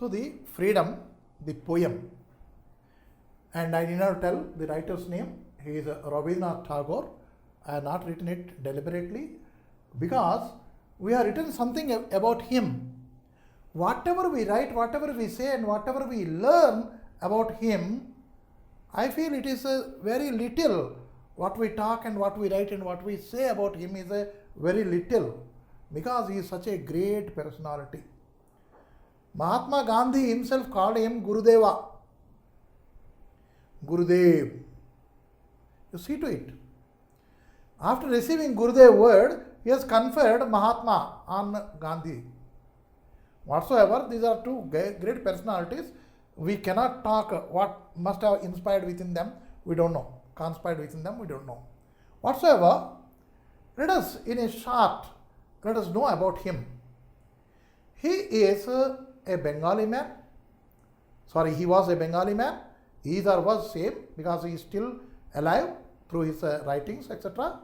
So the freedom, the poem, and I need not tell the writer's name. He is Rabindranath Tagore. I have not written it deliberately because we have written something about him. Whatever we write, whatever we say, and whatever we learn about him, I feel it is a very little. What we talk and what we write and what we say about him is a very little because he is such a great personality. Mahatma Gandhi himself called him Gurudeva. Gurudev. You see to it. After receiving Gurudev word, he has conferred Mahatma on Gandhi. Whatsoever, these are two great personalities. We cannot talk what must have inspired within them, we don't know. Conspired within them, we don't know. Whatsoever, let us in a short, let us know about him. He is a Bengali man. Sorry, he was a Bengali man. Either was same because he is still alive through his writings, etc.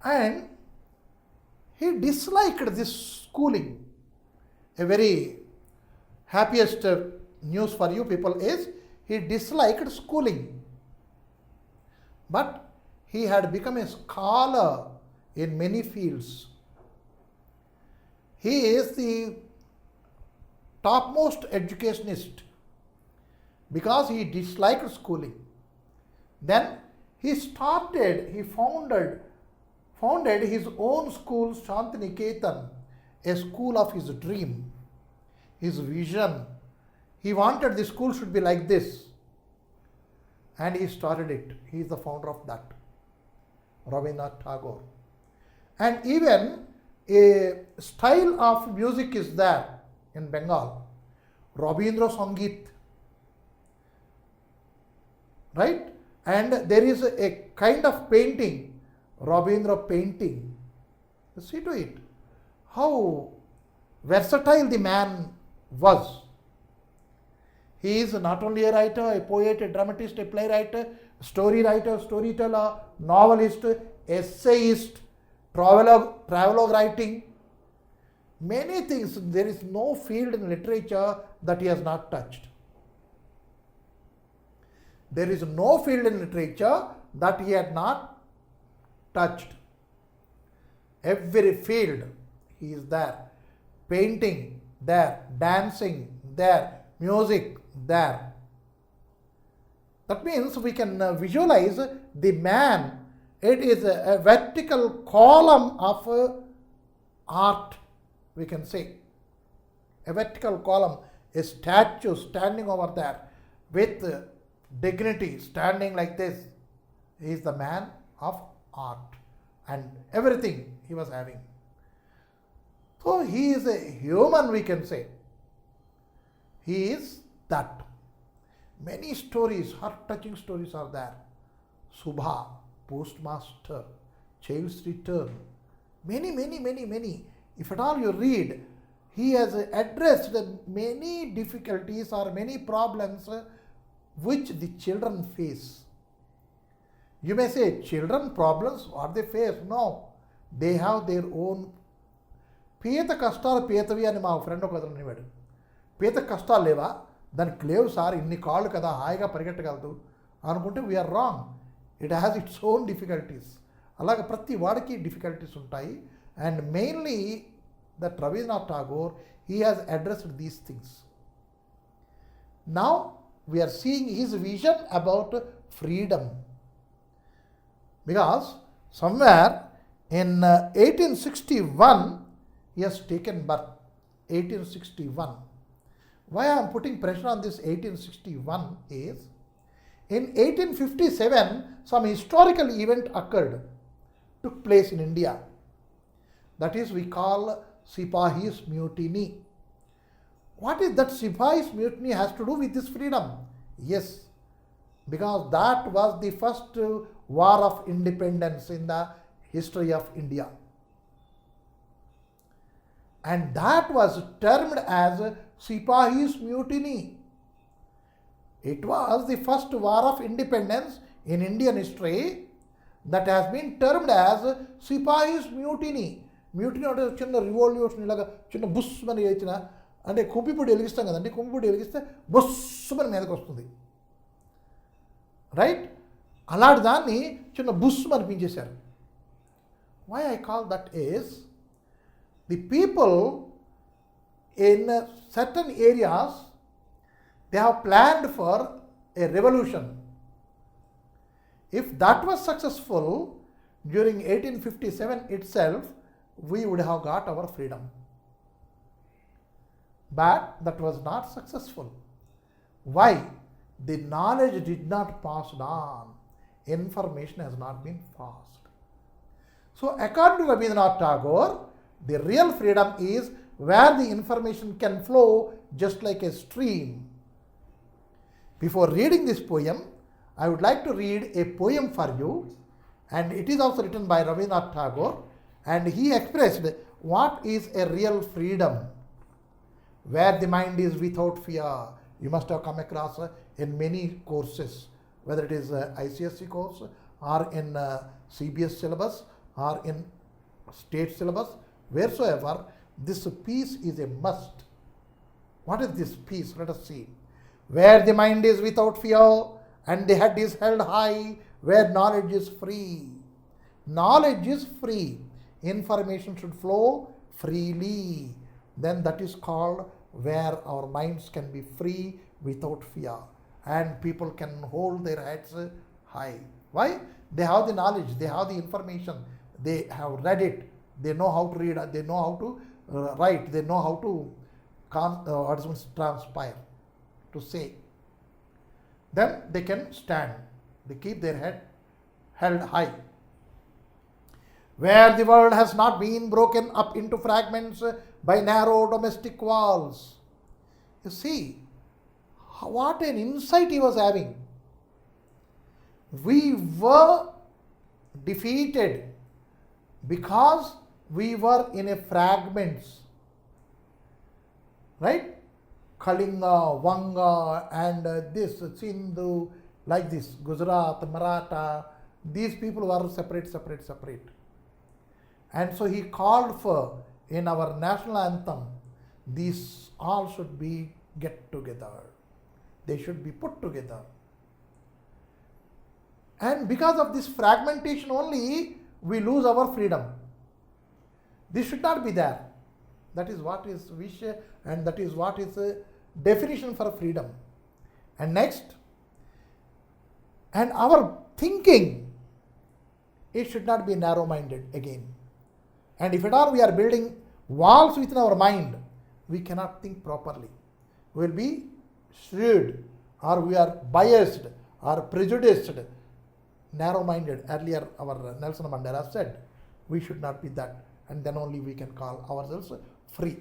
And he disliked this schooling. A very happiest news for you people is he disliked schooling. But he had become a scholar in many fields. He is the topmost educationist because he disliked schooling. Then he founded his own school, Shantiniketan, a school of his dream, his vision. He wanted the school should be like this. And he started it. He is the founder of that, Rabindranath Tagore. And even a style of music is there in Bengal, Rabindra Sangeet, right? And there is a kind of painting, Rabindra painting. See to it, how versatile the man was. He is not only a writer, a poet, a dramatist, a playwright, story writer, storyteller, novelist, essayist, travelogue writing, many things. There is no field in literature that he has not touched. There is no field in literature that he had not touched. Every field he is there. Painting there, dancing there, music there. That means we can visualize the man. It is a vertical column of art, we can say. A vertical column, a statue standing over there with dignity, standing like this. He is the man of art and everything he was having. So he is a human, we can say. He is that. Many stories, heart-touching stories are there. Subha, postmaster, child's return. Many. If at all you read, he has addressed many difficulties or many problems which the children face. You may say, children problems, what they face? No, they have their own. పీత కష్టాలు పీతవి అని మా friend ఒక అతను అనేవాడు. పీత కష్టాలు లేవా, దానికి లేవు సార్, ఇన్ని కాళ్ళు కదా హాయిగా పరిగెట్టగలదు అనుకుంటే we are wrong. It has its own difficulties. అలాగే ప్రతి వాడికి డిఫికల్టీస్ ఉంటాయి. And mainly that Rabindranath Tagore, he has addressed these things. Now we are seeing his vision about freedom. Because somewhere in 1861, he has taken birth. 1861. Why I am putting pressure on this 1861 is, in 1857, some historical event took place in India. That is, we call Sipahi's Mutiny. What is that Sipahi's Mutiny has to do with this freedom? Yes, because that was the first war of independence in the history of India. And that was termed as Sipahi's Mutiny. It was the first war of independence in Indian history that has been termed as Sipahi's Mutiny. Mutiny అంటే చిన్న revolution ఇలాగా చిన్న బుస్ అని వేసిన అంటే కుంపిపొడి వెలిగిస్తాం కదండి, కుంపిపొడి వెలిగిస్తే బుస్సుమని మీదకి వస్తుంది, రైట్? అలాంటి దాన్ని చిన్న బుస్సు అనిపించేశారు. Why I call that is the people in certain areas they have planned for a revolution. If that was successful during 1857 itself, we would have got our freedom. But that was not successful. Why? The knowledge did not pass on. Information has not been passed. So according to Rabindranath Tagore, the real freedom is where the information can flow just like a stream. Before reading this poem, I would like to read a poem for you, and it is also written by Rabindranath Tagore, and he expressed what is a real freedom, where the mind is without fear. You must have come across in many courses, whether it is ICSE course or in CBS syllabus or in state syllabus, wheresoever, this peace is a must. What is this peace? Let us see. Where the mind is without fear and the head is held high, where knowledge is free. Knowledge is free. Information should flow freely. Then that is called where our minds can be free without fear and people can hold their heads high. Why? They have the knowledge, they have the information, they have read it, they know how to read, they know how to write, they know how to transpire, to say. Then they can stand, they keep their head held high. Where the world has not been broken up into fragments by narrow domestic walls. You see, what an insight he was having. We were defeated because we were in a fragments, right? Kalinga, Vanga, and this Sindhu, like this, Gujarat, Maratha, these people were separate. And so he called for, in our national anthem, these all should be get together. They should be put together. And because of this fragmentation only, we lose our freedom. This should not be there. That is what is wish, and that is what is a definition for freedom. And next, and our thinking, it should not be narrow-minded again. And if at all we are building walls within our mind, we cannot think properly. We will be shrewd, or we are biased, or prejudiced, narrow-minded. Earlier, our Nelson Mandela said, we should not be that, and then only we can call ourselves free.